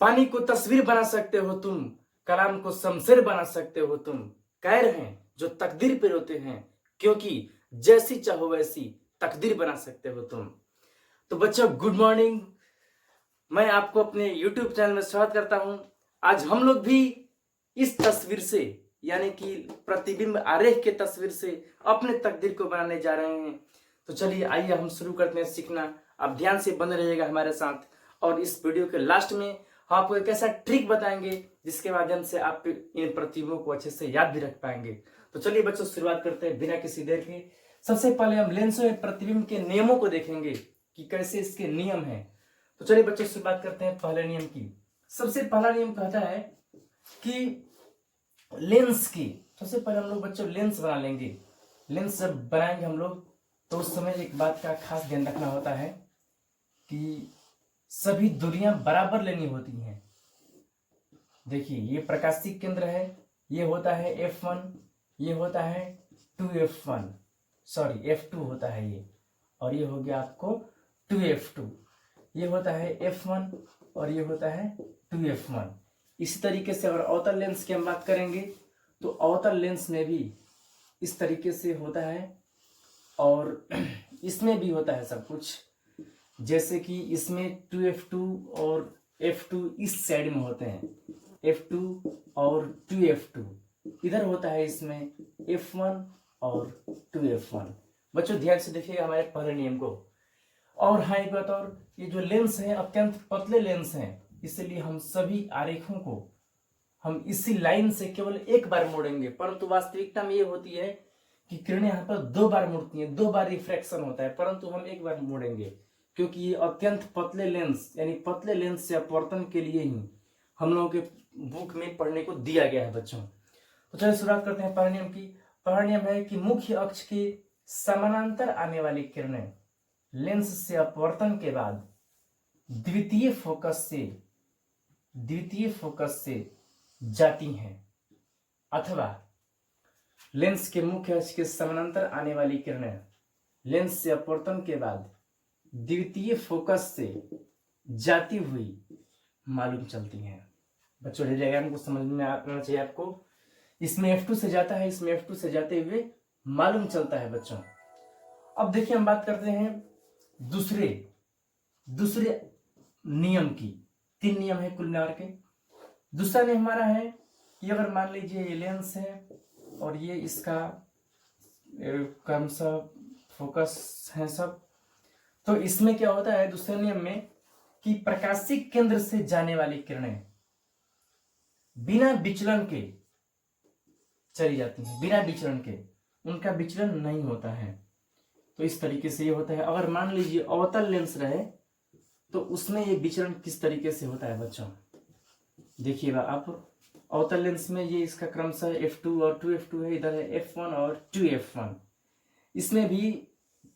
पानी को तस्वीर बना सकते हो तुम, कलाम को शमशेर बना सकते हो तुम। कैर हैं जो तकदीर पे रोते हैं, क्योंकि जैसी चाहो वैसी तकदीर बना सकते हो तुम। तो बच्चों, गुड मॉर्निंग। मैं आपको अपने YouTube चैनल में स्वागत करता हूं। आज हम लोग भी इस तस्वीर से, यानी कि प्रतिबिंब आरेख के तस्वीर से अपने तकदीर को बनाने जा रहे हैं। तो चलिए, आइए हम शुरू करते हैं सीखना। आप ध्यान से बने रहिएगा हमारे साथ, और इस वीडियो के लास्ट में हम आपको एक ऐसा ट्रिक बताएंगे जिसके माध्यम से आप इन प्रतिबिंबों को अच्छे से याद भी रख पाएंगे। तो चलिए बच्चों, शुरुआत करते हैं बिना किसी देर के। सबसे पहले हम लेंसों में प्रतिबिंब के नियमों को देखेंगे कि कैसे इसके नियम हैं। तो चलिए बच्चों, शुरुआत करते हैं पहले नियम की। सबसे पहला नियम कहता है कि लेंस की, सबसे पहले हम लोग बच्चों लेंस बना लेंगे। लेंस जब बनाएंगे हम लोग, तो उस समय एक बात का खास ध्यान रखना होता है कि सभी दूरियां बराबर लेनी होती हैं। देखिए, ये प्रकाशिक केंद्र है, ये होता है F1, ये होता है 2F1, सॉरी F2 होता है ये, और ये हो गया आपको 2F2। ये होता है F1 और ये होता है 2F1। इसी तरीके से अगर अवतल लेंस की हम बात करेंगे, तो अवतल लेंस में भी इस तरीके से होता है, और इसमें भी होता है सब कुछ। जैसे कि इसमें 2F2 और F2 इस साइड में होते हैं, F2 और 2F2 इधर होता है, इसमें F1 और 2F1। बच्चों ध्यान से देखिएगा हमारे पहले नियम को। और हाँ, एक बात और, ये जो लेंस है अत्यंत पतले लेंस हैं, इसलिए हम सभी आरेखों को हम इसी लाइन से केवल एक बार मोड़ेंगे, परंतु वास्तविकता में ये होती है कि किरणें यहाँ पर दो बार मुड़ती हैं, दो बार रिफ्रैक्शन होता है, परंतु हम एक बार मोड़ेंगे, क्योंकि ये अत्यंत पतले लेंस, यानी पतले लेंस से अपवर्तन के लिए ही हम लोगों के बुक में पढ़ने को दिया गया है बच्चों। तो चलिए शुरुआत करते हैं पहले नियम की। पहला नियम है कि मुख्य अक्ष के समानांतर आने वाली किरणें लेंस से अपवर्तन के बाद द्वितीय फोकस से जाती हैं, अथवा लेंस के मुख्य अक्ष के समानांतर आने वाली किरणें लेंस से अपवर्तन के बाद द्वितीय फोकस से जाती हुई मालूम चलती हैं। बच्चों डायग्राम को समझ में आना चाहिए आपको। इसमें F2 से जाता है, इसमें F2 से जाते हुए मालूम चलता है बच्चों। अब देखिए, हम बात करते हैं दूसरे नियम की। 3 नियम है कुल मिलाकर के। दूसरा नियम हमारा है कि अगर मान लीजिए ये लेंस है और ये इसका क्रमशः फोकस है सब, तो इसमें क्या होता है दूसरे नियम में कि प्रकाशिक केंद्र से जाने वाली किरणें बिना विचलन के चली जाती हैं, बिना विचलन के, उनका विचलन नहीं होता है। तो इस तरीके से ये होता है। अगर मान लीजिए अवतल लेंस रहे, तो उसमें ये विचलन किस तरीके से होता है बच्चों, देखिएगा आप। अवतल लेंस में ये इसका क्रमशः F2 और 2F2 है, इधर है F1 और 2F1। इसमें भी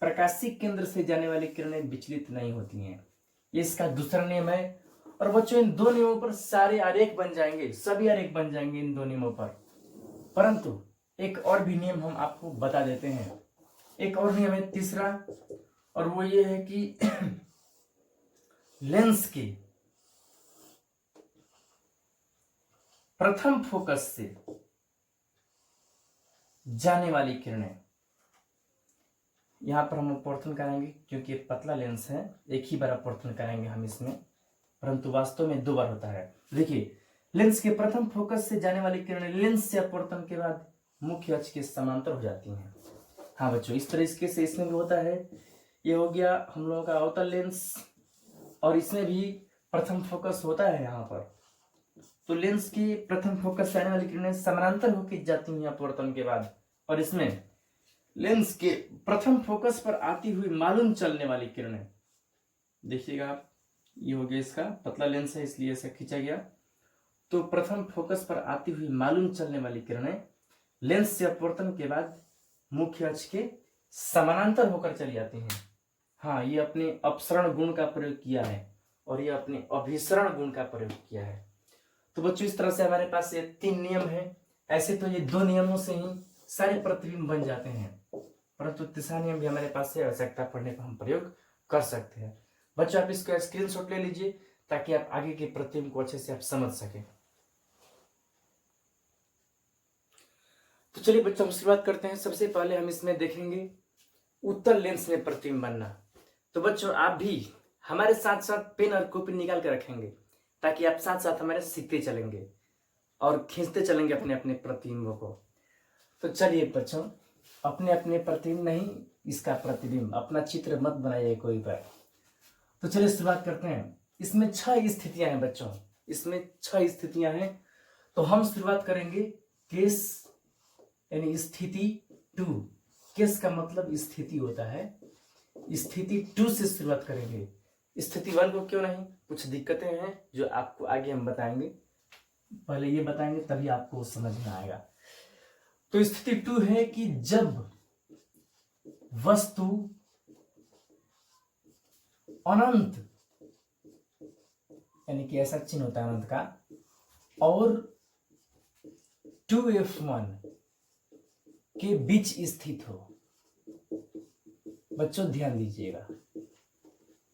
प्रकाशिक केंद्र से जाने वाली किरणें विचलित नहीं होती हैं। ये इसका दूसरा नियम है। और बच्चों, इन 2 नियमों पर सारे आरेख बन जाएंगे, सभी आरेख बन जाएंगे इन 2 नियमों पर। परंतु एक और भी नियम हम आपको बता देते हैं। एक और नियम है तीसरा, और वो ये है कि लेंस के प्रथम फोकस से जाने वाली किरणें, यहां पर हम अपवर्तन कराएंगे क्योंकि पतला लेंस है, एक ही बार अपवर्तन कराएंगे हम इसमें, परंतु वास्तव में 2 बार होता है। देखिए, लेंस के प्रथम फोकस से जाने वाली किरणें लेंस से अपवर्तन के बाद मुख्य अक्ष के समांतर हो जाती हैं। हाँ बच्चों, इस तरीके से इसमें भी होता है। ये हो गया हम लोगों का अवतल लेंस, और इसमें भी प्रथम फोकस होता है यहाँ पर। तो लेंस की प्रथम फोकस से आने वाली किरणें समानांतर होकर जाती हैं अपवर्तन के बाद, और इसमें लेंस के प्रथम फोकस पर आती हुई मालूम चलने वाली किरणें, देखिएगा आप, ये हो गया इसका पतला लेंस है इसलिए ऐसा खींचा गया। तो प्रथम फोकस पर आती हुई मालूम चलने वाली किरणें लेंस से अपवर्तन के बाद मुख्य अक्ष के समानांतर होकर चली जाती हैं। हाँ, ये अपने अपसरण गुण का प्रयोग किया है और ये अपने अभिसरण गुण का प्रयोग किया है। तो बच्चों, इस तरह से हमारे पास ये 3 नियम है। ऐसे तो ये 2 नियमों से ही सारे प्रतिबिंब बन जाते हैं, परंतु तीसरा नियम भी हमारे पास है, आवश्यकता पड़ने पर हम प्रयोग कर सकते हैं। बच्चों, आप इसका स्क्रीनशॉट ले लीजिए ताकि आप आगे के प्रतिबिंब को अच्छे से आप समझ सकें। तो चलिए बच्चों, हम शुरुआत करते हैं। सबसे पहले हम इसमें देखेंगे उत्तल लेंस में प्रतिबिंब बनना। तो बच्चों, आप भी हमारे साथ साथ पेन और कॉपी निकाल कर रखेंगे ताकि आप साथ साथ हमारे सीखते चलेंगे और खींचते चलेंगे अपने अपने प्रतिबिंबों को। तो चलिए बच्चों, अपने अपने प्रतिबिंब नहीं, इसका प्रतिबिंब, अपना चित्र मत बनाइए कोई पर। तो चलिए शुरुआत करते हैं। इसमें 6 स्थितियां हैं बच्चों, इसमें 6 स्थितियां हैं। तो हम शुरुआत करेंगे केस यानी स्थिति 2। केस का मतलब स्थिति होता है, स्थिति 2 से शुरुआत करेंगे। स्थिति 1 को क्यों नहीं, कुछ दिक्कतें हैं जो आपको आगे हम बताएंगे, पहले ये बताएंगे तभी आपको समझ में आएगा। तो स्थिति 2 है कि जब वस्तु अनंत, यानी कि ऐसा चिन्ह होता है अनंत का, और 2f1 के बीच स्थित हो। बच्चों ध्यान दीजिएगा,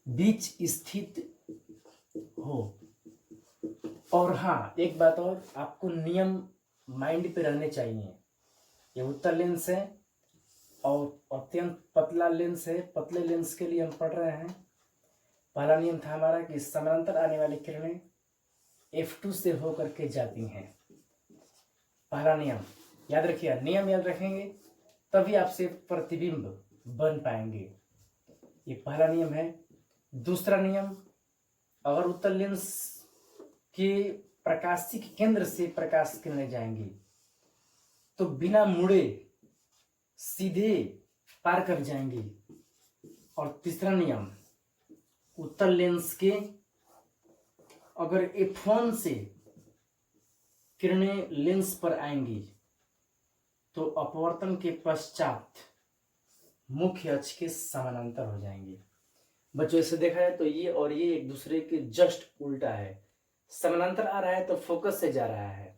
बीच स्थित हो। और हाँ, एक बात और, आपको नियम माइंड पे रहने चाहिए। ये उत्तल लेंस है और अत्यंत पतला लेंस है। पतले लेंस के लिए हम पढ़ रहे हैं, पहला नियम था हमारा कि समानांतर आने वाली किरणें F2 से होकर के जाती हैं। पहला नियम याद रखिए, नियम याद रखेंगे तभी आपसे प्रतिबिंब बन पाएंगे। ये पहला नियम है। दूसरा नियम, अगर उत्तल लेंस के प्रकाशिक केंद्र से प्रकाश किरणें जाएंगी तो बिना मुड़े सीधे पार कर जाएंगी। और तीसरा नियम, उत्तल लेंस के अगर F1 से किरणें लेंस पर आएंगी तो अपवर्तन के पश्चात मुख्य अक्ष के समानांतर हो जाएंगे। बच्चों इसे देखा है तो ये और ये एक दूसरे के जस्ट उल्टा है। समानांतर आ रहा है तो फोकस से जा रहा है।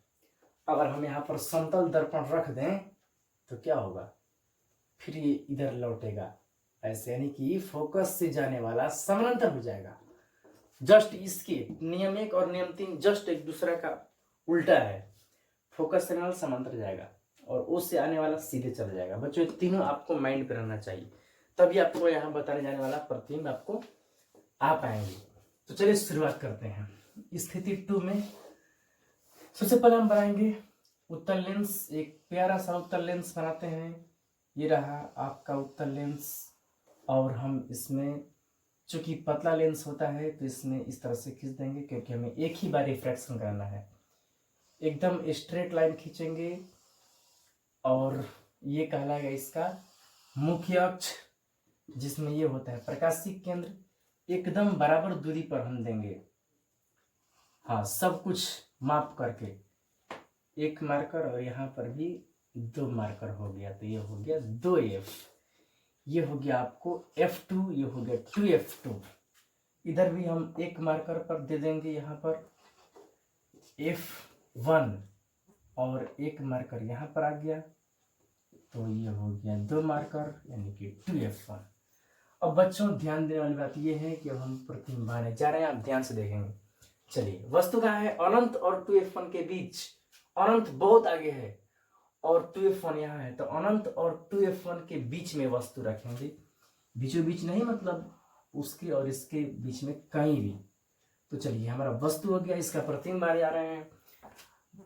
अगर हम यहाँ पर समतल दर्पण रख दें तो क्या होगा, फिर ये इधर लौटेगा ऐसे, यानी कि फोकस से जाने वाला समानांतर हो जाएगा। जस्ट इसके नियम 1 और नियम 3 जस्ट एक दूसरे का उल्टा है। फोकस से आने वाला समांतर जाएगा और उससे आने वाला सीधे चला जाएगा। बच्चों ये तीनों आपको माइंड पे रहना चाहिए, तभी आपको यहाँ बताने जाने वाला प्रतिबिंब आपको आ पाएंगे। तो चलिए शुरुआत करते हैं। स्थिति 2 में सबसे पहले हम बनाएंगे उत्तल लेंस। एक प्यारा सा उत्तल लेंस बनाते हैं। ये रहा आपका उत्तल लेंस, और हम इसमें चूंकि पतला लेंस होता है तो इसमें इस तरह से खींच देंगे, क्योंकि हमें एक ही बार रिफ्रैक्शन करना है। एकदम स्ट्रेट लाइन खींचेंगे और ये कहलाएगा इसका मुख्य अक्ष, जिसमें ये होता है प्रकाशिक केंद्र। एकदम बराबर दूरी पर हम देंगे, हाँ, सब कुछ माप करके। एक मार्कर और यहाँ पर भी 2 मार्कर हो गया, तो ये हो गया 2F। ये हो गया आपको F2, ये हो गया 2F2। इधर भी हम एक मार्कर पर दे देंगे, यहाँ पर F1, और एक मार्कर यहाँ पर आ गया, तो ये हो गया 2 मार्कर, यानी कि 2F1। अब बच्चों ध्यान देने वाली बात ये है कि अब हम प्रतिबिंब बनाने जा रहे हैं, आप ध्यान से देखेंगे। चलिए, वस्तु कहाँ है, अनंत और 2F1 के बीच। अनंत बहुत आगे है और 2F1 यहाँ है, तो अनंत और 2F1 के बीच में वस्तु रखेंगे। बीचों बीच नहीं, मतलब उसके और इसके बीच में कहीं भी। तो चलिए, हमारा वस्तु हो गया, इसका प्रतिबिंब बना जा रहे हैं।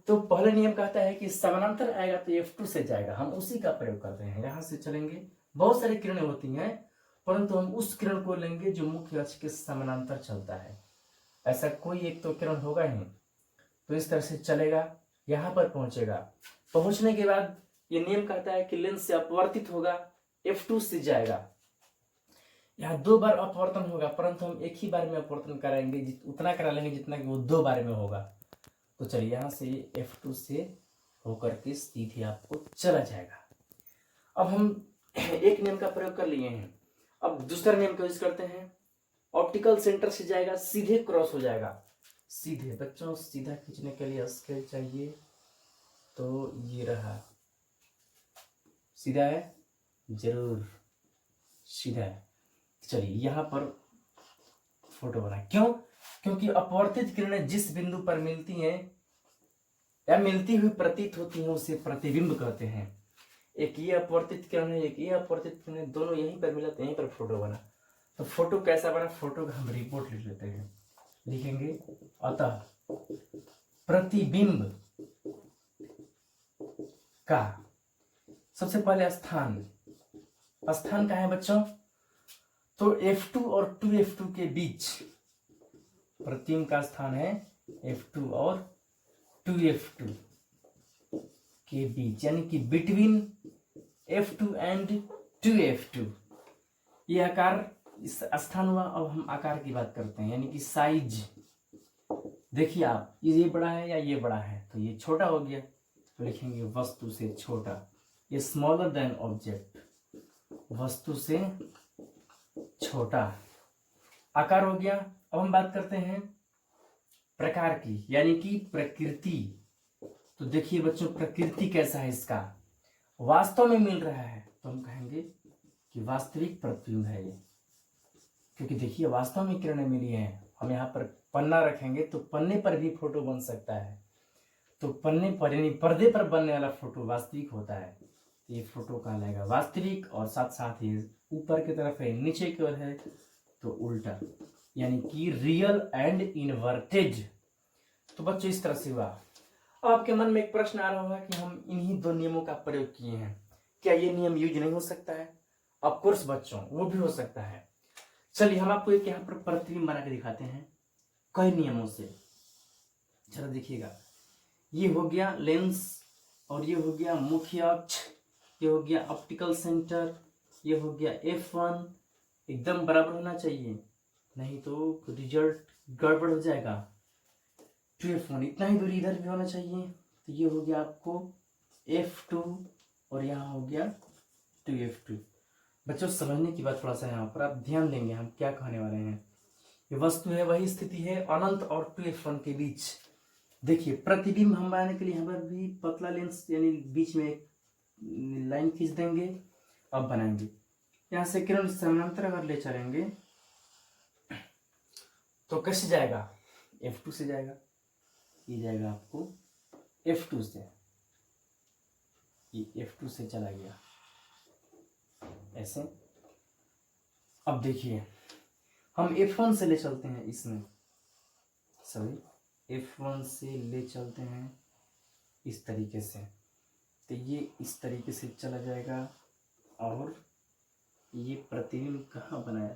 तो पहले नियम कहता है कि समानांतर आएगा तो F2 से जाएगा, हम उसी का प्रयोग करते हैं। यहाँ से चलेंगे, बहुत सारी किरणें होती हैं, परंतु हम उस किरण को लेंगे जो मुख्य अक्ष के समानांतर चलता है। ऐसा कोई एक तो किरण होगा ही नहीं, तो इस तरह से चलेगा, यहाँ पर पहुंचेगा। पहुंचने के बाद ये नियम कहता है कि लेंस से अपवर्तित होगा, F2 से जाएगा। यहाँ 2 बार अपवर्तन होगा, परंतु हम एक ही बार में अपवर्तन कराएंगे, उतना करा लेंगे जितना कि वो 2 बार में होगा। तो चलिए, यहाँ से F2 से होकर के सीधे आपको चला जाएगा। अब हम एक नियम का प्रयोग कर लिए हैं, अब दूसरा नियम का यूज करते हैं। ऑप्टिकल सेंटर से जाएगा, सीधे क्रॉस हो जाएगा। सीधे बच्चों, सीधा खींचने के लिए स्केल चाहिए, तो ये रहा, सीधा है, जरूर सीधा है। चलिए, यहाँ पर फोटो बना, क्यों, क्योंकि अपवर्तित किरणें जिस बिंदु पर मिलती हैं या मिलती हुई प्रतीत होती हैं उसे प्रतिबिंब कहते हैं। एक ये अपवर्तित किरण है, एक ये अपवर्तित किरण है, दोनों यहीं पर मिला तो यहीं पर फोटो बना। तो फोटो कैसा बना, फोटो का हम रिपोर्ट लिख लेते हैं, लिखेंगे अतः प्रतिबिंब का सबसे पहले स्थान कहाँ है बच्चों, तो F2 और 2F2 के बीच प्रतिबिंब का स्थान है F2 और 2F2 के बीच, यानी कि बिटवीन F2 एंड 2F2। ये आकार इस स्थान हुआ। अब हम आकार की बात करते हैं, यानी कि साइज। देखिए आप, ये बड़ा है या ये बड़ा है, तो ये छोटा हो गया, तो लिखेंगे वस्तु से छोटा, ये स्मॉलर देन ऑब्जेक्ट, वस्तु से छोटा आकार हो गया। अब हम बात करते हैं प्रकार की, यानी कि प्रकृति। तो देखिए बच्चों, प्रकृति कैसा है इसका, वास्तव में मिल रहा है तो हम कहेंगे कि वास्तविक प्रतिबिंब है ये, क्योंकि देखिए वास्तव में किरणें मिली हैं। हम यहाँ पर पन्ना रखेंगे तो पन्ने पर भी फोटो बन सकता है, तो पन्ने पर यानी पर्दे पर बनने वाला फोटो वास्तविक होता है, ये फोटो कहलाएगा वास्तविक। और साथ साथ ही ऊपर की तरफ है, नीचे की ओर है तो उल्टा, यानी कि रियल एंड इनवर्टेड। तो बच्चों इस तरह से हुआ। अब आपके मन में एक प्रश्न आ रहा होगा कि हम इन्हीं दो नियमों का प्रयोग किए हैं, क्या ये नियम यूज नहीं हो सकता है? ऑफ कोर्स बच्चों, वो भी हो सकता है। चलिए हम आपको एक यहाँ पर प्रतिबिंब बना के दिखाते हैं कई नियमों से। चलो देखिएगा, ये हो गया लेंस, और ये हो गया मुख्य अक्ष, ये हो गया ऑप्टिकल सेंटर, ये हो गया F1। एकदम बराबर होना चाहिए, नहीं तो रिजल्ट गड़बड़ हो जाएगा। 2F1 इतना ही दूरी इधर भी होना चाहिए, तो ये हो गया आपको F2 और यहाँ हो गया 2F2। बच्चों समझने की बात थोड़ा सा यहाँ पर आप ध्यान देंगे, हम क्या कहने वाले हैं। ये वस्तु है, वही स्थिति है अनंत और 2F1 के बीच। देखिए प्रतिबिंब हम बनाने के लिए यहाँ पर भी पतला लेंस यानी बीच में एक लाइन खींच देंगे, अब बनाएंगे। यहाँ से किरण समानांतर अगर ले चलेंगे तो कैसे जाएगा, F2 से जाएगा, ये जाएगा आपको F2 से, ये F2 से चला गया ऐसे। अब देखिए हम F1 से ले चलते हैं, इसमें सॉरी F1 से ले चलते हैं इस तरीके से, तो ये इस तरीके से चला जाएगा। और ये प्रतिबिंब कहाँ बनाया,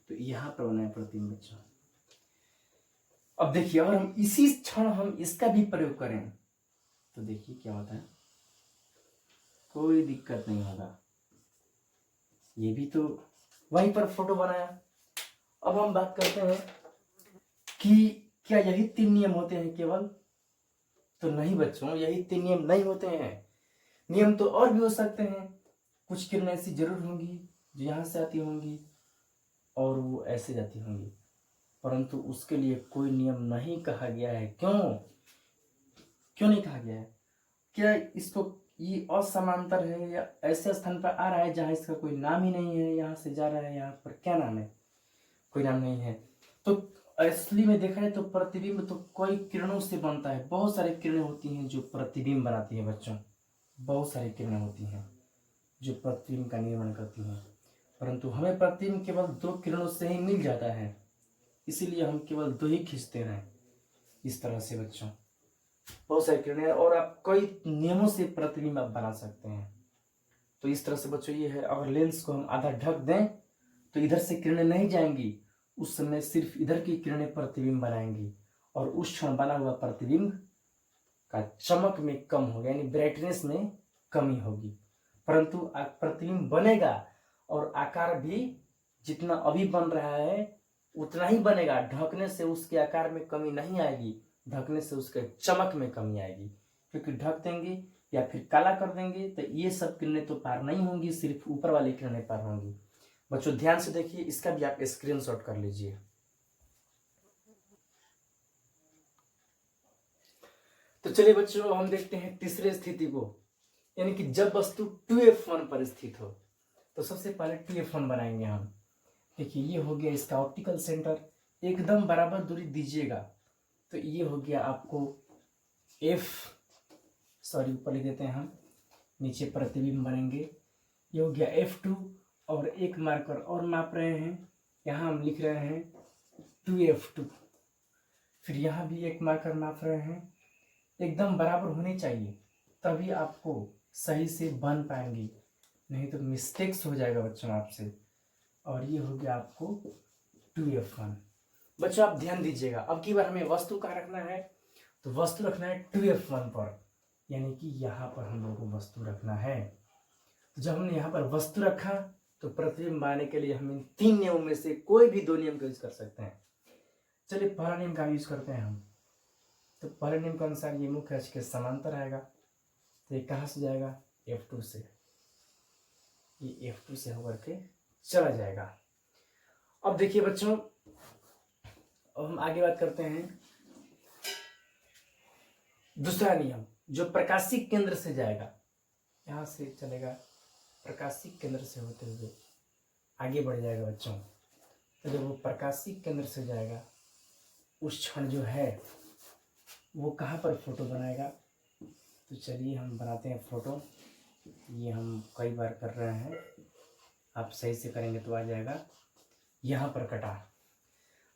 तो यहाँ पर बनाया प्रतिबिंब बच्चों। अब देखिए अगर हम इसी क्षण हम इसका भी प्रयोग करें तो देखिए क्या होता है, कोई दिक्कत नहीं होगा, ये भी तो वहीं पर फोटो बनाया। अब हम बात करते हैं कि क्या यही 3 नियम होते हैं केवल, तो नहीं बच्चों, यही 3 नियम नहीं होते हैं, नियम तो और भी हो सकते हैं। कुछ किरणें ऐसी जरूर होंगी जो यहाँ से आती होंगी और वो ऐसे जाती होंगी, परंतु उसके लिए कोई नियम नहीं कहा गया है। क्यों नहीं कहा गया है? क्या इसको ये असमांतर है या ऐसे स्थान पर आ रहा है जहां इसका कोई नाम ही नहीं है, यहाँ से जा रहा है, यहाँ पर क्या नाम है, कोई नाम नहीं है। तो असली में देखा है तो प्रतिबिंब तो कई किरणों से बनता है, बहुत सारी किरणें होती हैं जो प्रतिबिंब बनाती है बच्चों, बहुत सारी किरणें होती हैं जो प्रतिबिंब का निर्माण करती हैं, परंतु हमें प्रतिबिंब केवल 2 किरणों से ही मिल जाता है, इसीलिए हम केवल 2 ही खींचते हैं। इस तरह से बच्चों बहुत सारी किरणें और आप कई नियमों से प्रतिबिंब आप बना सकते हैं। तो इस तरह से बच्चों ये है, अगर लेंस को हम आधा ढक दें तो इधर से किरणें नहीं जाएंगी, उस समय सिर्फ इधर की किरणें प्रतिबिंब बनाएंगी और उस क्षण बना हुआ प्रतिबिंब का चमक में कम होगा, यानी ब्राइटनेस में कमी होगी, परंतु प्रतिबिंब बनेगा और आकार भी जितना अभी बन रहा है उतना ही बनेगा। ढकने से उसके आकार में कमी नहीं आएगी, ढकने से उसके चमक में कमी आएगी, क्योंकि ढक देंगे या फिर काला कर देंगे तो ये सब किरणें तो पार नहीं होंगी, सिर्फ ऊपर वाली किरणें पार होंगी। बच्चों ध्यान से देखिए, इसका भी आप स्क्रीनशॉट कर लीजिए। तो चलिए बच्चों हम देखते हैं तीसरे स्थिति को, यानी कि जब वस्तु 2F1 पर स्थित हो। तो सबसे पहले 2F1 बनाएंगे हम, देखिए ये हो गया इसका ऑप्टिकल सेंटर, एकदम बराबर दूरी दीजिएगा तो ये हो गया आपको F, सॉरी ऊपर लिख देते हैं हम, नीचे प्रतिबिंब बनेंगे, ये हो गया F2। और एक मार्कर और माप रहे हैं, यहाँ हम लिख रहे हैं 2F2। फिर यहाँ भी एक मार्कर माप रहे हैं, एकदम बराबर होने चाहिए तभी आपको सही से बन पाएंगे, नहीं तो मिस्टेक्स हो जाएगा बच्चों आपसे। और ये हो गया आपको 2F1। बच्चों आप ध्यान दीजिएगा, अब की बार हमें वस्तु कहाँ रखना है, तो वस्तु रखना है 2F1 पर, यानी कि यहाँ पर हम लोगों को वस्तु रखना है। तो जब हमने यहाँ पर वस्तु रखा तो प्रतिबिंब बनाने के लिए हम इन 3 नियमों में से कोई भी 2 नियम का यूज कर सकते हैं। चलिए पहला नियम का यूज करते हैं हम। तो पहले नियम के अनुसार ये मुख्य अक्ष के समांतर आएगा, तो ये कहाँ से जाएगा, F2 से, ये F2 से होकर के चला जाएगा। अब देखिए बच्चों, अब हम आगे बात करते हैं दूसरा नियम, जो प्रकाशी केंद्र से जाएगा, यहाँ से चलेगा, प्रकाशी केंद्र से होते हुए आगे बढ़ जाएगा बच्चों। तो जब वो प्रकाशी केंद्र से जाएगा उस क्षण जो है वो कहाँ पर फोटो बनाएगा, तो चलिए हम बनाते हैं फोटो। ये हम कई बार कर रहे हैं, आप सही से करेंगे तो आ जाएगा। यहाँ पर कटा,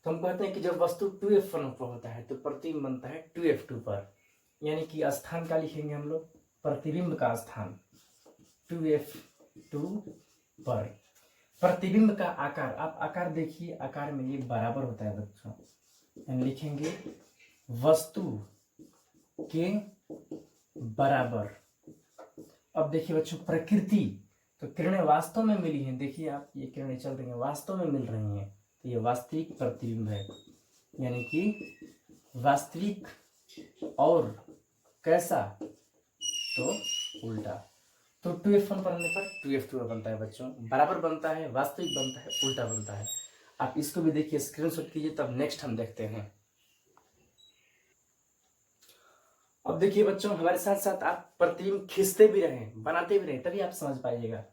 तो हम कहते हैं कि जब वस्तु 2F1 पर होता है तो प्रतिबिंब बनता है 2F2 पर, यानी कि स्थान का लिखेंगे हम लोग, प्रतिबिंब का स्थान 2F2 पर। प्रतिबिंब का आकार, आप आकार देखिए, आकार में ये बराबर होता है बच्चों, हम लिखेंगे वस्तु के बराबर। अब देखिए बच्चों प्रकृति, तो किरणें वास्तव में मिली हैं, देखिए आप ये किरणें चल रही हैं, वास्तव में मिल रही हैं, तो ये वास्तविक प्रतिबिंब है, यानी कि वास्तविक और कैसा, तो उल्टा। तो 2F1 पर होने पर 2F2 बनता है बच्चों, बराबर बनता है, वास्तविक बनता है, उल्टा बनता है। आप इसको भी देखिए, स्क्रीनशॉट कीजिए, तब नेक्स्ट हम देखते हैं। अब देखिए बच्चों, हमारे साथ साथ आप प्रतिबिंब खींचते भी रहें, बनाते भी रहें, तभी आप समझ पाइएगा।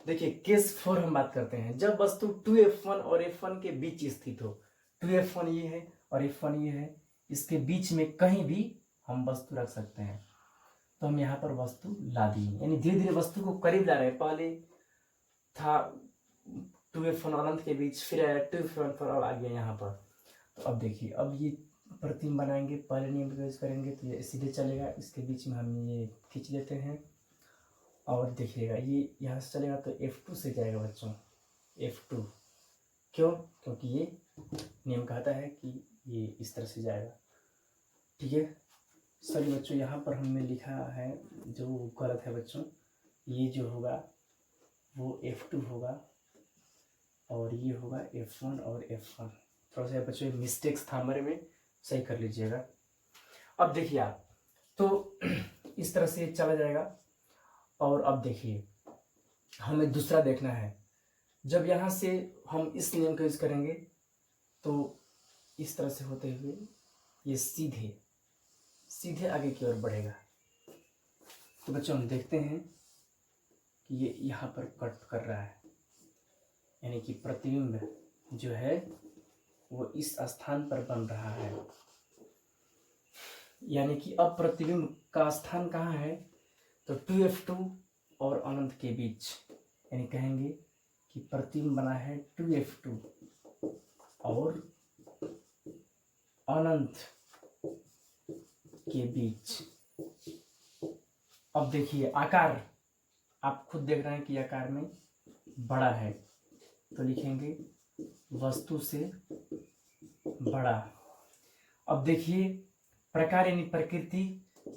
देखिए केस 4 हम बात करते हैं, जब वस्तु 2F1 और F1 के बीच स्थित हो। 2F1 ये है और F1 ये है, इसके बीच में कहीं भी हम वस्तु रख सकते हैं। तो हम यहाँ पर वस्तु ला दी, यानी धीरे धीरे वस्तु को करीब ला रहे हैं। पहले था 2F1 अनंत के बीच, फिर आया 2F1 पर और आ गया यहाँ पर। तो अब देखिए, अब ये प्रतिबिंब बनाएंगे, पहले नियम का यूज करेंगे तो ये सीधे चलेगा, इसके बीच में हम ये खींच देते हैं और देखिएगा ये यहाँ से चलेगा तो F2 से जाएगा बच्चों, F2। क्यों, क्योंकि ये नियम कहता है कि ये इस तरह से जाएगा, ठीक है। सॉरी बच्चों, यहाँ पर हमने लिखा है जो गलत है बच्चों, ये जो होगा वो F2 होगा और ये होगा F1 और F1। थोड़ा सा बच्चों मिस्टेक्स था हमारे में, सही कर लीजिएगा। अब देखिए आप, तो इस तरह से चला जाएगा। और अब देखिए हमें दूसरा देखना है, जब यहाँ से हम इस नियम का यूज करेंगे तो इस तरह से होते हुए ये सीधे सीधे आगे की ओर बढ़ेगा। तो बच्चों हम देखते हैं कि ये यहाँ पर कट कर रहा है, यानी कि प्रतिबिंब जो है वो इस स्थान पर बन रहा है, यानी कि अब प्रतिबिंब का स्थान कहाँ है, तो 2F2 और अनंत के बीच, यानी कहेंगे कि प्रतिबिंब बना है 2F2 और अनंत के बीच। अब देखिए आकार, आप खुद देख रहे हैं कि आकार में बड़ा है, तो लिखेंगे वस्तु से बड़ा। अब देखिए प्रकार यानी प्रकृति,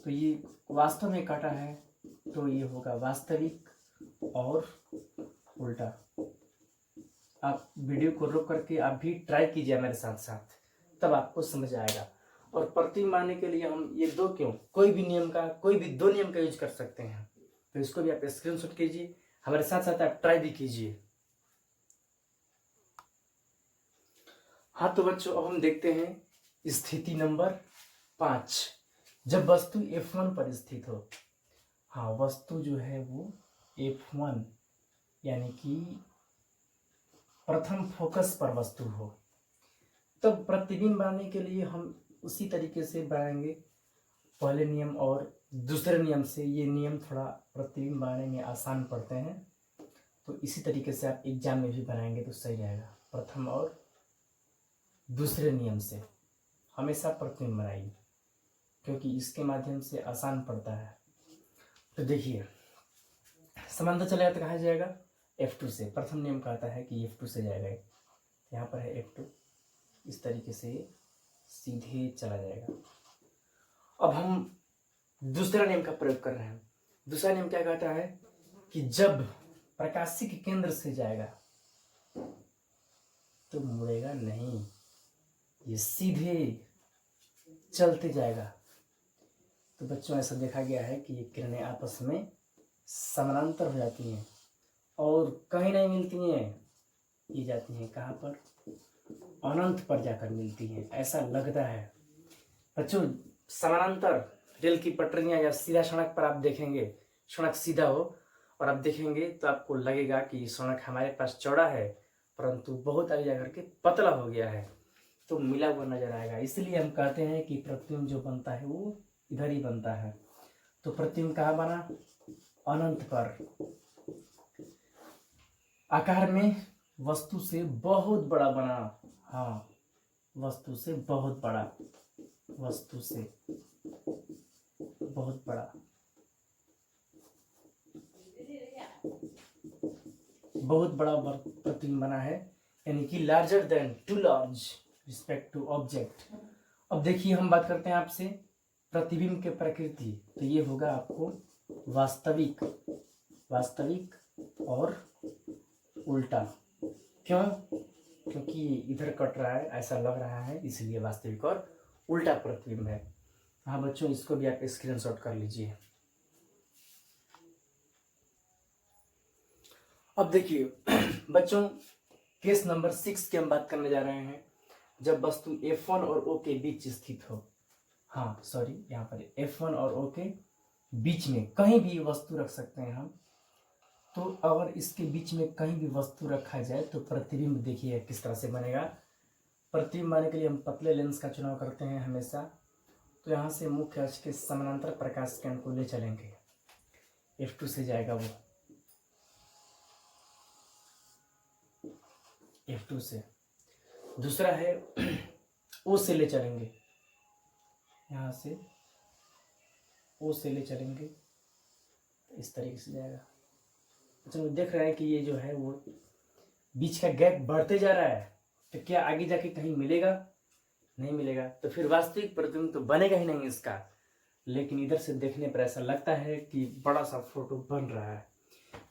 तो ये वास्तव में काटा है तो ये होगा वास्तविक और उल्टा। आप वीडियो को रोक करके आप भी ट्राई कीजिए मेरे साथ साथ, तब आपको समझ आएगा। और प्रतिबिंब बनाने के लिए हम ये दो क्यों, कोई भी नियम का, कोई भी 2 नियम का यूज कर सकते हैं, तो इसको भी आप स्क्रीनशॉट कीजिए, हमारे साथ साथ आप ट्राई भी कीजिए। हाँ तो बच्चों अब हम देखते हैं स्थिति नंबर 5, जब वस्तु F1 पर स्थित हो। हाँ वस्तु जो है वो F1 यानी कि प्रथम फोकस पर वस्तु हो। तब प्रतिबिंब बनाने के लिए हम उसी तरीके से बनाएंगे, पहले नियम और दूसरे नियम से। ये नियम थोड़ा प्रतिबिंब बनाने में आसान पड़ते हैं, तो इसी तरीके से आप एग्जाम में भी बनाएंगे तो सही रहेगा। प्रथम और दूसरे नियम से हमेशा प्रतिबिंब बनाइए, क्योंकि इसके माध्यम से आसान पड़ता है। तो देखिए, समांतर चलेगा तो कहाँ जाएगा? F2 से। प्रथम नियम कहता है कि F2 से जाएगा। यहाँ पर है F2, इस तरीके से सीधे चला जाएगा। अब हम दूसरा नियम का प्रयोग कर रहे हैं। दूसरा नियम क्या कहता है कि जब प्रकाशिक केंद्र से जाएगा तो मुड़ेगा नहीं, ये सीधे चलते जाएगा। तो बच्चों, ऐसा देखा गया है कि ये किरणें आपस में समानांतर हो जाती हैं और कहीं नहीं मिलती हैं, ये जाती हैं कहाँ पर? अनंत पर जाकर मिलती हैं, ऐसा लगता है। बच्चों, समानांतर रेल की पटरियां या सीधा सड़क पर आप देखेंगे, सड़क सीधा हो और आप देखेंगे तो आपको लगेगा कि सड़क हमारे पास चौड़ा है, परंतु बहुत आगे जाकर के पतला हो गया है, तो मिला हुआ नजर आएगा। इसलिए हम कहते हैं कि प्रतिबिंब जो बनता है वो इधर ही बनता है। तो प्रतिबिंब कहाँ बना? अनंत पर, आकार में वस्तु से बहुत बड़ा बना। हाँ, वस्तु से बहुत बड़ा, वस्तु से बहुत बड़ा, बहुत बड़ा प्रतिबिंब बना है, यानी कि larger than, to large respect to object. अब देखिए, हम बात करते हैं आपसे प्रतिबिंब के प्रकृति। तो ये होगा आपको वास्तविक, वास्तविक और उल्टा। क्यों? क्योंकि इधर कट रहा है, ऐसा लग रहा है, इसलिए वास्तविक और उल्टा प्रतिबिंब है। हाँ बच्चों, इसको भी आप स्क्रीनशॉट कर लीजिए। अब देखिए बच्चों, केस नंबर 6 की हम बात करने जा रहे हैं। जब वस्तु F1 और O के बीच स्थित हो, हाँ सॉरी, यहाँ पर F1 और O के बीच में कहीं भी वस्तु रख सकते हैं हम। तो अगर इसके बीच में कहीं भी वस्तु रखा जाए तो प्रतिबिंब देखिए किस तरह से बनेगा। प्रतिबिंब बनाने के लिए हम पतले लेंस का चुनाव करते हैं हमेशा। तो यहाँ से मुख्य अक्ष के समानांतर प्रकाश किरण को ले चलेंगे, F2 से जाएगा वो, F2 से। दूसरा है O से ले चलेंगे, यहाँ से O से ले चलेंगे, इस तरीके से जाएगा। अच्छा, देख रहे हैं कि ये जो है वो बीच का गैप बढ़ते जा रहा है, तो क्या आगे जाके कहीं मिलेगा? नहीं मिलेगा, तो फिर वास्तविक प्रतिबिंब तो बनेगा ही नहीं इसका। लेकिन इधर से देखने पर ऐसा लगता है कि बड़ा सा फोटो बन रहा है।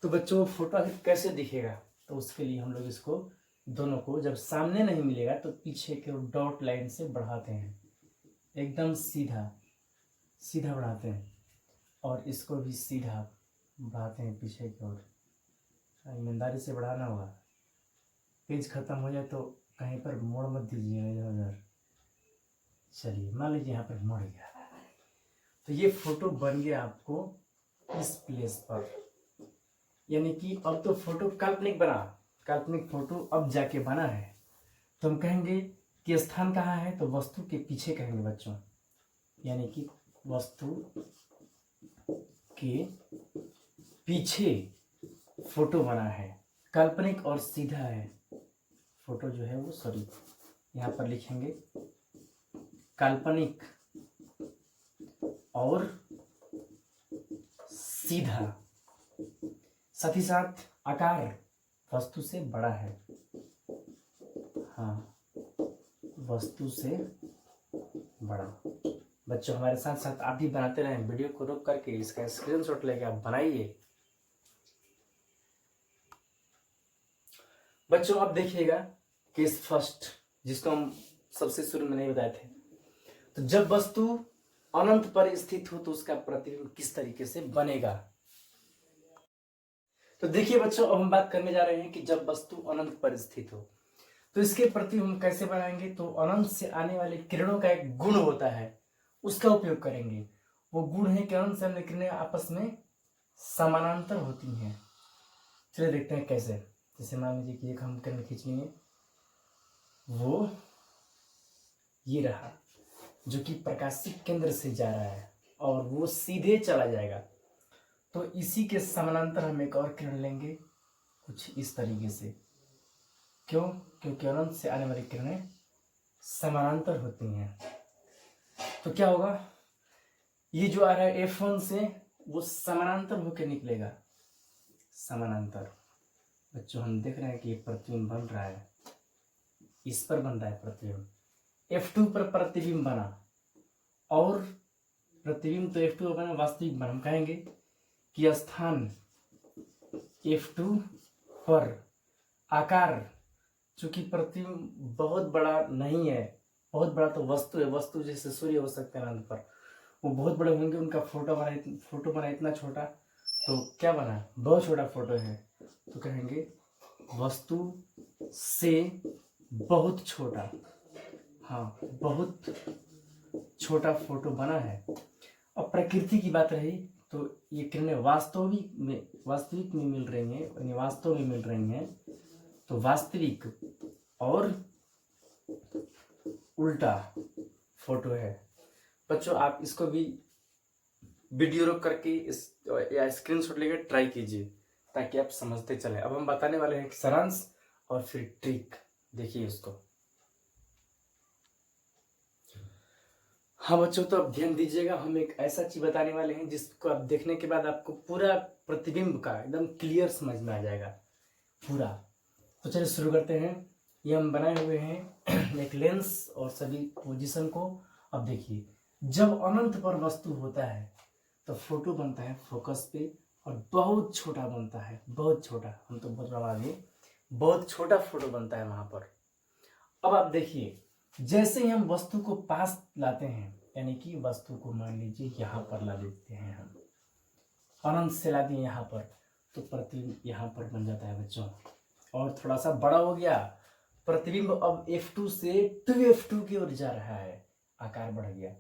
तो बच्चों, फोटो आखिर कैसे दिखेगा? तो उसके लिए हम लोग इसको दोनों को, जब सामने नहीं मिलेगा तो पीछे के डॉट लाइन से बढ़ाते हैं, एकदम सीधा सीधा बढ़ाते हैं, और इसको भी सीधा बढ़ाते हैं पीछे की ओर। ईमानदारी से बढ़ाना होगा, पेज खत्म हो जाए तो कहीं पर मोड़ मत दीजिए इधर उधर। चलिए, मान लीजिए यहाँ पर मुड़ गया, तो ये फोटो बन गया आपको इस प्लेस पर। यानी कि अब तो फोटो काल्पनिक बना, काल्पनिक फोटो अब जाके बना है। तो हम कहेंगे कि स्थान कहाँ है? तो वस्तु के पीछे कहेंगे बच्चों, यानी कि वस्तु के पीछे फोटो बना है, काल्पनिक और सीधा है फोटो जो है वो। सॉरी, यहाँ पर लिखेंगे काल्पनिक और सीधा, साथ ही साथ आकार वस्तु से बड़ा है। हाँ, वस्तु से बड़ा। बच्चों, हमारे साथ साथ आप भी बनाते रहें, वीडियो को रोक करके इसका स्क्रीनशॉट लेके आप बनाइए। बच्चों, अब देखिएगा केस फर्स्ट, जिसको हम सबसे शुरू में नहीं बताए थे। तो जब वस्तु अनंत पर स्थित हो तो उसका प्रतिबिंब किस तरीके से बनेगा? तो देखिए बच्चों, अब हम बात करने जा रहे हैं कि जब वस्तु अनंत पर स्थित हो तो इसके प्रतिबिंब हम कैसे बनाएंगे। तो अनंत से आने वाली किरणों का एक गुण होता है, उसका उपयोग करेंगे। वो गुण है कि अनंत से आने किरणें आपस में समानांतर होती हैं। चलिए देखते हैं कैसे। जैसे मान लीजिए कि एक हम किरण खींच लेंगे, वो ये रहा जो कि प्रकाशिक केंद्र से जा रहा है और वो सीधे चला जाएगा। तो इसी के समानांतर हम एक और किरण लेंगे कुछ इस तरीके से। क्यों? क्योंकि अनंत से आने वाली किरणें समानांतर होती हैं। तो क्या होगा, ये जो आ रहा है F1 से वो समानांतर होकर निकलेगा। समानांतर बच्चों हम देख रहे हैं कि ये प्रतिबिंब बन रहा है, इस पर बन रहा है प्रतिबिंब। F2 पर प्रतिबिंब बना और प्रतिबिंब तो F2 बना, वास्तविक बना। हम कहेंगे कि स्थान F2 पर आकार, चूंकि प्रतिबिंब बहुत बड़ा नहीं है, बहुत बड़ा तो वस्तु है, वस्तु जैसे सूर्य हो सकते हैं अनंत पर, वो बहुत बड़े होंगे, उनका फोटो बना इतना छोटा, तो क्या बना, बहुत छोटा फोटो है, तो कहेंगे वस्तु से बहुत छोटा, हाँ बहुत छोटा फोटो बना है। अब प्रकृति की बात रही तो ये किरणें वास्तविक में मिल रही हैं, यानी वास्तव में मिल रही हैं, तो वास्तविक और उल्टा फोटो है। बच्चों आप इसको भी वीडियो रोक करके या स्क्रीनशॉट लेकर ट्राई कीजिए ताकि आप समझते चले। अब हम बताने वाले हैं सारांश और फिर ट्रिक, देखिए उसको। हाँ बच्चों, तो अब ध्यान दीजिएगा, हम एक ऐसा चीज बताने वाले हैं जिसको आप देखने के बाद आपको पूरा प्रतिबिंब का एकदम क्लियर समझ में आ जाएगा पूरा। तो चलिए शुरू करते हैं। ये हम बनाए हुए हैं एक लेंस और सभी पोजीशन को। अब देखिए, जब अनंत पर वस्तु होता है तो फोटो बनता है फोकस पे और बहुत छोटा बनता है, बहुत छोटा, हम तो बहुत बड़ा आगे, बहुत छोटा फोटो बनता है वहां पर। अब आप देखिए, जैसे ही हम वस्तु को पास लाते हैं, यानी कि वस्तु को मान लीजिए यहाँ पर ला देते हैं, हम अनंत से ला दिए यहाँ पर, तो प्रतिबिंब यहाँ पर बन जाता है बच्चों। और थोड़ा सा बड़ा हो गया प्रतिबिंब, अब F2 से 2F2 की ओर जा रहा है, आकार बढ़ गया।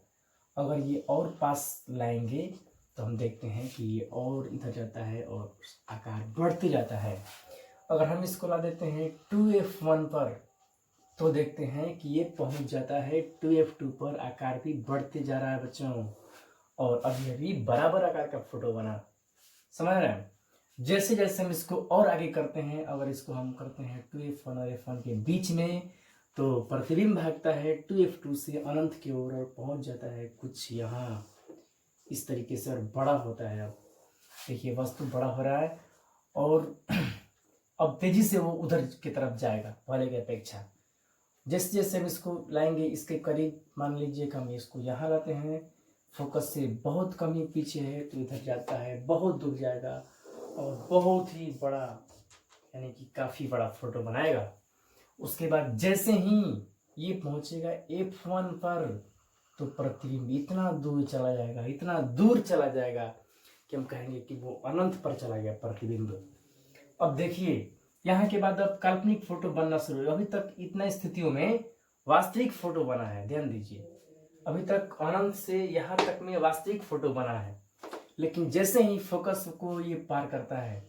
अगर ये और पास लाएंगे तो हम देखते हैं कि ये और इधर जाता है और आकार बढ़ते जाता है। अगर हम इसको ला देते हैं 2F1 पर तो देखते हैं कि ये पहुंच जाता है 2F2 पर, आकार भी बढ़ते जा रहा है बच्चों, और अभी अभी बराबर आकार का फोटो बना। समझ रहे हैं? जैसे जैसे हम इसको और आगे करते हैं, अगर इसको हम करते हैं 2F1 और F1 के बीच में, तो प्रतिबिंब भागता है 2F2 से अनंत की ओर और पहुंच जाता है कुछ यहाँ इस तरीके से और बड़ा होता है। अब देखिए वस्तु बड़ा हो रहा है और अब तेजी से वो उधर की तरफ जाएगा पहले की अपेक्षा। जैसे जैसे हम इसको लाएंगे इसके करीब, मान लीजिए कि हम इसको यहाँ लाते हैं, फोकस से बहुत कम ही पीछे है तो इधर जाता है, बहुत दूर जाएगा और बहुत ही बड़ा, यानी कि काफ़ी बड़ा फोटो बनाएगा। उसके बाद जैसे ही ये पहुंचेगा F1 पर तो प्रतिबिंब इतना दूर चला जाएगा, इतना दूर चला जाएगा कि हम कहेंगे कि वो अनंत पर चला गया प्रतिबिंब। अब देखिए, यहाँ के बाद अब काल्पनिक फोटो बनना शुरू हुआ। अभी तक इतना स्थितियों में वास्तविक फोटो बना है, ध्यान दीजिए, अभी तक अनंत से यहाँ तक में वास्तविक फोटो बना है। लेकिन जैसे ही फोकस को ये पार करता है,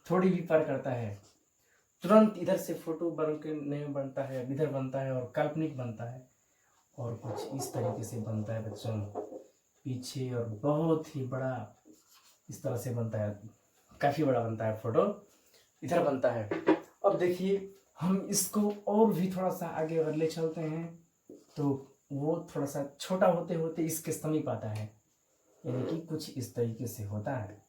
थोड़ी भी पार करता है, तुरंत इधर से फोटो बन के नहीं बनता है, इधर बनता है और काल्पनिक बनता है और कुछ इस तरीके से बनता है बच्चों, पीछे और बहुत ही बड़ा इस तरह से बनता है, काफ़ी बड़ा बनता है फोटो, इधर बनता है। अब देखिए, हम इसको और भी थोड़ा सा आगे अगर ले चलते हैं तो वो थोड़ा सा छोटा होते होते इसके समीप आता है, यानी कि कुछ इस तरीके से होता है।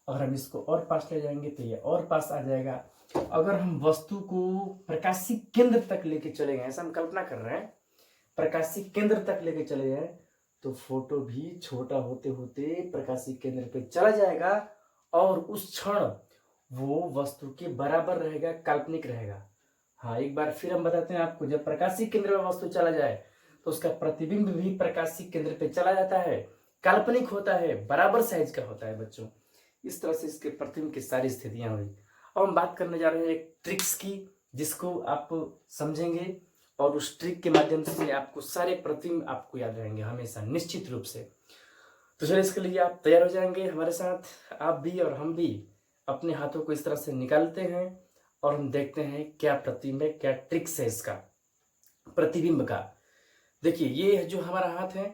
अगर हम इसको और पास ले जाएंगे तो ये और पास आ जाएगा। अगर हम वस्तु को प्रकाशिक केंद्र तक लेके चले गए, ऐसा हम कल्पना कर रहे हैं, प्रकाशिक केंद्र तक लेके चले जाए तो फोटो भी छोटा होते होते प्रकाशिक केंद्र पे चला जाएगा और उस क्षण वो वस्तु के बराबर रहेगा, काल्पनिक रहेगा। हाँ, एक बार फिर हम बताते हैं आपको, जब प्रकाशिक केंद्र में वस्तु चला जाए तो उसका प्रतिबिंब भी प्रकाशिक केंद्र पे चला जाता है, काल्पनिक होता है, बराबर साइज का होता है बच्चों। इस तरह से इसके प्रतिबिंब की सारी स्थितियां हुई। अब हम बात करने जा रहे हैं एक ट्रिक्स की, जिसको आप समझेंगे और उस ट्रिक के माध्यम से आपको सारे प्रतिबिंब आपको याद रहेंगे हमेशा, निश्चित रूप से। तो चलिए, इसके लिए आप तैयार हो जाएंगे हमारे साथ, आप भी और हम भी अपने हाथों को इस तरह से निकालते हैं और हम देखते हैं क्या प्रतिबिंब है, क्या ट्रिक्स है इसका प्रतिबिंब का। देखिए ये जो हमारा हाथ है,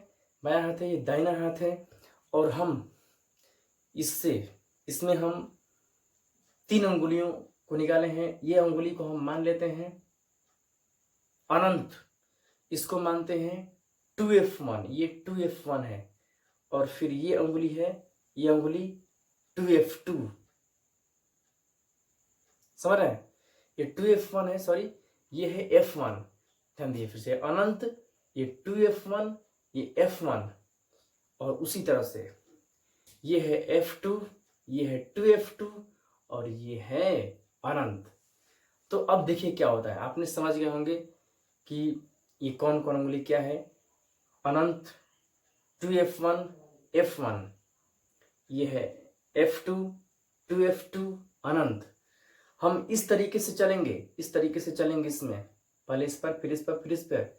बायां हाथ है, ये दाहिना हाथ है, और हम इसमें हम 3 अंगुलियों को निकाले हैं। ये अंगुली को हम मान लेते हैं अनंत, इसको मानते हैं 2F1, ये 2F1 है। और फिर ये अंगुली है, ये अंगुली 2F2, समझ रहे हैं, ये 2F1 है, सॉरी ये है F1। ध्यान दिए फिर से, अनंत, ये 2F1, ये F1, और उसी तरह से ये है F2, ये है 2F2, और ये है अनंत। तो अब देखिए क्या होता है, आपने समझ गए होंगे कि ये कौन कौन अंगुली क्या है। अनंत, 2F1, F1, ये है F2, 2F2, अनंत। हम इस तरीके से चलेंगे, इसमें पहले इस पर, फिर इस पर, फिर इस पर,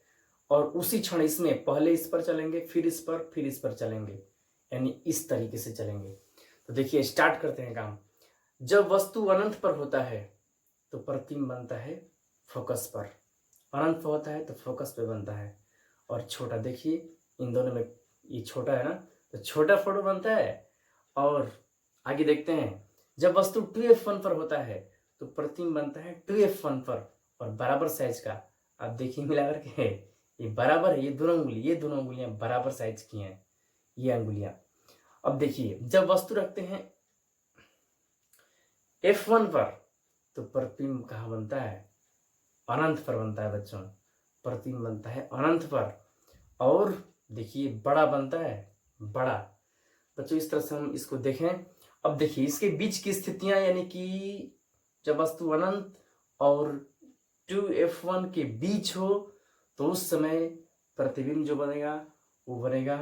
और उसी क्षण इसमें पहले इस पर चलेंगे, फिर इस पर, फिर इस पर चलेंगे, यानी इस तरीके से चलेंगे। तो देखिए स्टार्ट करते हैं काम। जब वस्तु अनंत पर होता है तो प्रतिबिंब बनता है फोकस पर, अनंत पर होता है तो फोकस पे बनता है। और छोटा, देखिए इन दोनों में ये छोटा है ना, तो छोटा फोटो बनता है। और आगे देखते हैं, जब वस्तु 2F1 पर होता है तो प्रतिबिंब बनता है 2F1 पर, और बराबर साइज का। आप देखिए मिला करके ये बराबर है, ये दोनों अंगुलियां बराबर साइज की हैं, ये अंगुलियां। अब देखिए जब वस्तु रखते हैं F1 पर तो प्रतिबिंब कहाँ बनता है, अनंत पर बनता है बच्चों, प्रतिबिंब बनता है अनंत पर। और देखिए बड़ा बनता है, बड़ा। बच्चों इस तरह से हम इसको देखें। अब देखिए इसके बीच की स्थितियां, यानी कि जब वस्तु अनंत और 2F1 के बीच हो तो उस समय प्रतिबिंब जो बनेगा वो बनेगा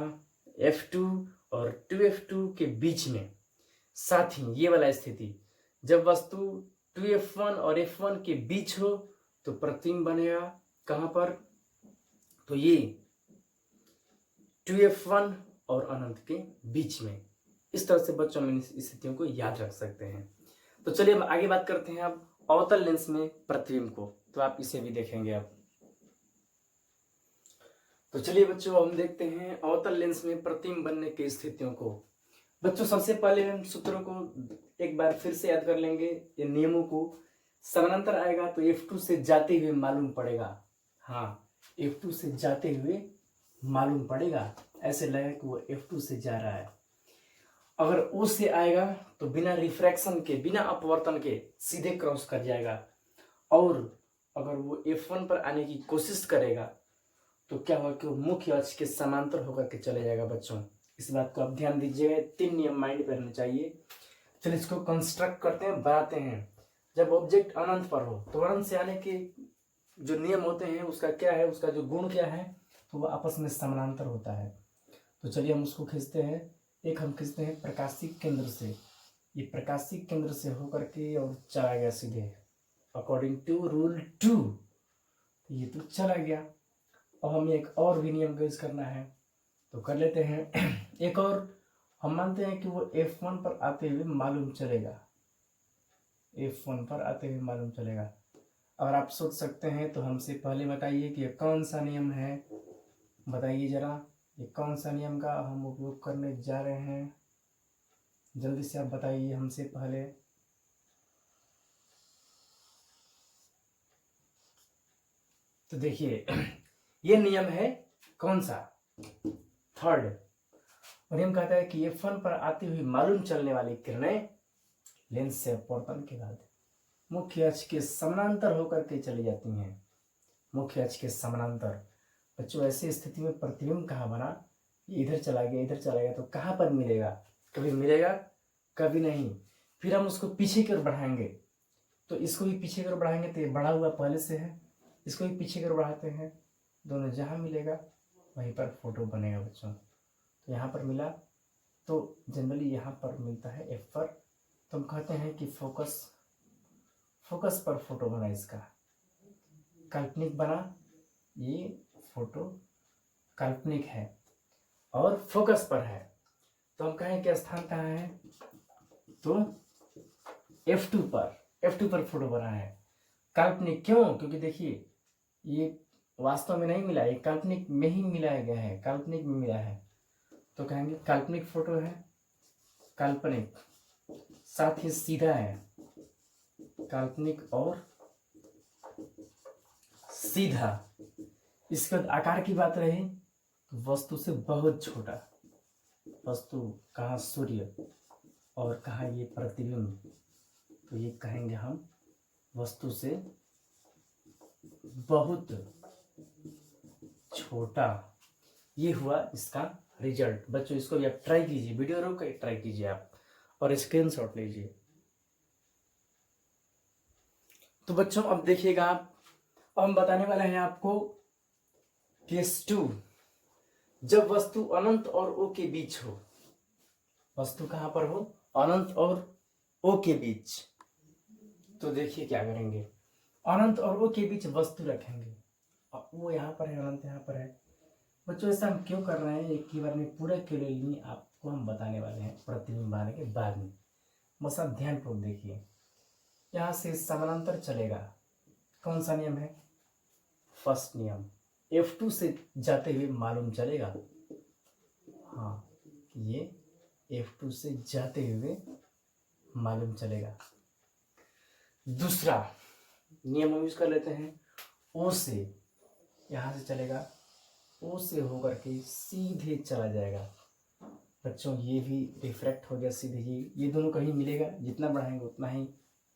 F2 और 2F2 के बीच में। साथ ही ये वाला स्थिति, जब वस्तु 2F1 और F1 के बीच हो तो प्रतिबिंब बनेगा कहां पर, तो ये 2F1 और अनंत के बीच में। इस तरह से बच्चों में इस स्थितियों को याद रख सकते हैं। तो चलिए हम आगे बात करते हैं अब अवतल लेंस में प्रतिबिंब को, तो आप इसे भी देखेंगे अब। तो चलिए बच्चों हम देखते हैं अवतल लेंस में प्रतिबिंब बनने की स्थितियों को। बच्चों सबसे पहले हम सूत्रों को एक बार फिर से याद कर लेंगे, ये नियमों को। समानांतर आएगा तो F2 से जाते हुए मालूम पड़ेगा, हाँ F2 से जाते हुए मालूम पड़ेगा, ऐसे लगेगा कि वो F2 से जा रहा है। अगर O से आएगा तो बिना रिफ्रैक्शन के, बिना अपवर्तन के सीधे क्रॉस कर जाएगा। और अगर वो F1 पर आने की कोशिश करेगा तो क्या होगा कि वो मुख्य अक्ष के समांतर होकर के चले जाएगा। बच्चों इस बात को आप ध्यान दीजिएगा, 3 नियम माइंड में रहने चाहिए। चलिए इसको कंस्ट्रक्ट करते हैं, बनाते हैं। जब ऑब्जेक्ट अनंत पर हो तो अनंत से आने के जो नियम होते हैं उसका क्या है, उसका जो गुण क्या है, तो वो आपस में समानांतर होता है। तो चलिए हम उसको खींचते हैं। एक हम खींचते हैं प्रकाशिक केंद्र से, ये प्रकाशिक केंद्र से होकर के और चला गया सीधे अकॉर्डिंग टू रूल 2, ये तो चला गया। और हमें एक और भी नियम यूज करना है तो कर लेते हैं। एक और हम मानते हैं कि वो F1 पर आते हुए मालूम चलेगा, F1 पर आते हुए मालूम चलेगा। अगर आप सोच सकते हैं तो हमसे पहले बताइए कि ये कौन सा नियम है, बताइए जरा, ये कौन सा नियम का हम उपयोग करने जा रहे हैं, जल्दी से आप बताइए हमसे पहले। तो देखिए ये नियम है कौन सा, 3rd। और नियम कहता है कि F1 पर आती हुई मालूम चलने वाली किरणें लेंस से अपवर्तन के बाद मुख्य अक्ष के समानांतर होकर के चली जाती हैं, मुख्य अक्ष के समानांतर। बच्चों ऐसी स्थिति में प्रतिबिंब कहाँ बना, ये इधर चला गया, इधर चला गया, तो कहाँ पर मिलेगा, कभी मिलेगा कभी नहीं। फिर हम उसको पीछे की ओर बढ़ाएंगे, तो इसको भी पीछे की ओर बढ़ाएंगे तो ये बढ़ा हुआ पहले से है, इसको भी पीछे की ओर बढ़ाते हैं, दोनों जहाँ मिलेगा वहीं पर फोटो बनेगा बच्चों। तो यहाँ पर मिला तो जनरली यहाँ पर मिलता है F पर, तो हम कहते हैं कि फोकस पर फोटो बना, इसका काल्पनिक बना, ये फोटो काल्पनिक है और फोकस पर है। तो हम कहें कि स्थान कहाँ है, तो F2 पर, F2 पर फोटो बना है। काल्पनिक क्यों? क्योंकि देखिए ये वास्तव में नहीं मिला, ये काल्पनिक में ही मिलाया गया है, काल्पनिक में मिला है, तो कहेंगे काल्पनिक फोटो है, काल्पनिक, साथ ही सीधा है, काल्पनिक और सीधा। इसके बाद आकार की बात रही तो वस्तु से बहुत छोटा, वस्तु कहाँ सूर्य और कहाँ ये प्रतिबिंब, तो ये कहेंगे हम वस्तु से बहुत छोटा। ये हुआ इसका रिजल्ट। बच्चों इसको भी आप ट्राई कीजिए, वीडियो रोक कर ट्राई कीजिए आप और स्क्रीनशॉट लीजिए। तो बच्चों अब देखिएगा आप, अब हम बताने वाले हैं आपको केस 2, जब वस्तु अनंत और ओ के बीच हो। वस्तु कहां पर हो? अनंत और ओ के बीच। तो देखिए क्या करेंगे, अनंत और ओ के बीच वस्तु रखेंगे, अब वो यहाँ पर है, अनंत यहाँ पर है। बच्चों ऐसा हम क्यों कर रहे हैं, एक ही बार में पूरा क्यों ले लिए, आपको हम बताने वाले हैं प्रतिबिंब आने के बाद में। बस आप ध्यानपूर्वक देखिए, यहाँ से समानांतर चलेगा, कौन सा नियम है? फर्स्ट नियम, F2 से जाते हुए मालूम चलेगा, हाँ ये F2 से जाते हुए मालूम चलेगा। दूसरा नियम हम यूज कर लेते हैं, O से, यहां से चलेगा, O से होकर के सीधे चला जाएगा। बच्चों ये भी रिफ्रैक्ट हो गया सीधे, ये दोनों कहीं मिलेगा, जितना बढ़ाएंगे उतना ही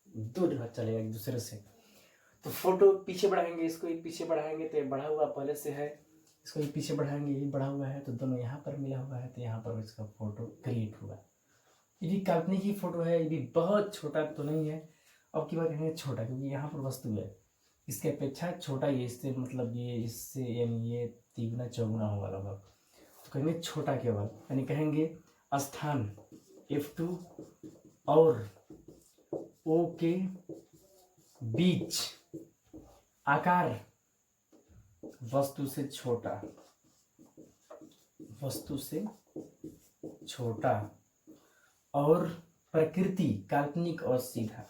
दूर चलेगा एक दूसरे से। तो फोटो पीछे बढ़ाएंगे, इसको ये पीछे बढ़ाएंगे तो ये बढ़ा हुआ पहले से है, इसको ये पीछे बढ़ाएंगे, ये बढ़ा हुआ है, तो दोनों यहाँ पर मिला हुआ है, तो यहाँ पर इसका फोटो क्रिएट हुआ। ये भी काल्पनिक ही फोटो है, ये भी बहुत छोटा तो नहीं है, अब की बात कहेंगे छोटा, क्योंकि यहाँ पर वस्तु है, इसके अपेक्षा छोटा, ये इससे मतलब ये इससे यानी ये तिगुना चौगुना होगा लगभग, तो कहेंगे छोटा केवल, यानी कहेंगे स्थान F2 और O के बीच आकार वस्तु से छोटा, वस्तु से छोटा, और प्रकृति काल्पनिक और सीधा,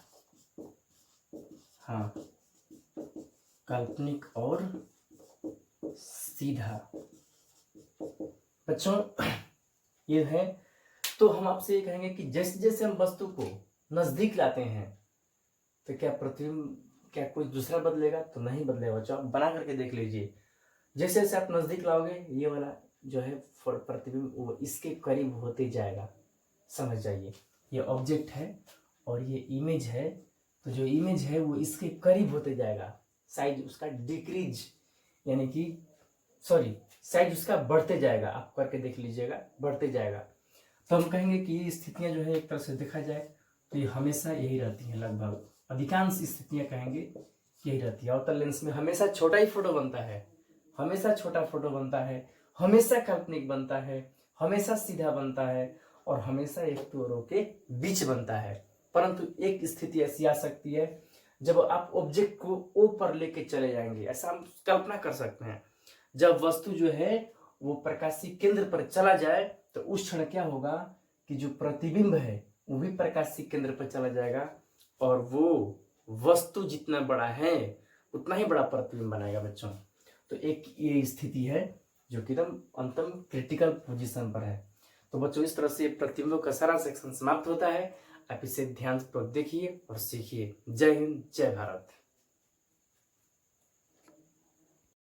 हाँ काल्पनिक और सीधा। बच्चों ये है, तो हम आपसे ये कहेंगे कि जैसे जैसे हम वस्तु को नजदीक लाते हैं तो क्या प्रतिबिंब, क्या कोई दूसरा बदलेगा? तो नहीं बदलेगा। बच्चों आप बना करके देख लीजिए, जैसे जैसे आप नजदीक लाओगे ये वाला जो है प्रतिबिंब वो इसके करीब होते जाएगा। समझ जाइए, ये ऑब्जेक्ट है और ये इमेज है, तो जो इमेज है वो इसके करीब होते जाएगा, साइज उसका डिक्रीज यानी कि सॉरी साइज उसका बढ़ते जाएगा, आप करके देख लीजिएगा, बढ़ते जाएगा। तो हम कहेंगे कि ये स्थितियां जो है एक तरह से देखा जाए तो ये हमेशा यही रहती हैं, लगभग अधिकांश स्थितियां कहेंगे यही रहती है। अवतल लेंस में हमेशा छोटा ही फोटो बनता है, हमेशा छोटा फोटो बनता है, हमेशा काल्पनिक बनता है, हमेशा सीधा बनता है, और हमेशा एक टोरों के बीच बनता है। परंतु एक स्थिति ऐसी आ सकती है जब आप ऑब्जेक्ट को ओ पर लेके चले जाएंगे, ऐसा हम कल्पना कर सकते हैं, जब वस्तु जो है वो प्रकाशीय केंद्र पर चला जाए तो उस क्षण क्या होगा कि जो प्रतिबिंब है वो भी प्रकाशीय केंद्र पर चला जाएगा, और वो वस्तु जितना बड़ा है उतना ही बड़ा प्रतिबिंब बनाएगा। बच्चों तो एक ये स्थिति है जो कि एकदम अंतम क्रिटिकल पोजीशन पर है। तो बच्चों इस तरह से प्रतिबिंबों का सारा सेक्शन समाप्त होता है। आप इसे ध्यानपूर्वक देखिए और सीखिए। जय हिंद, जय भारत।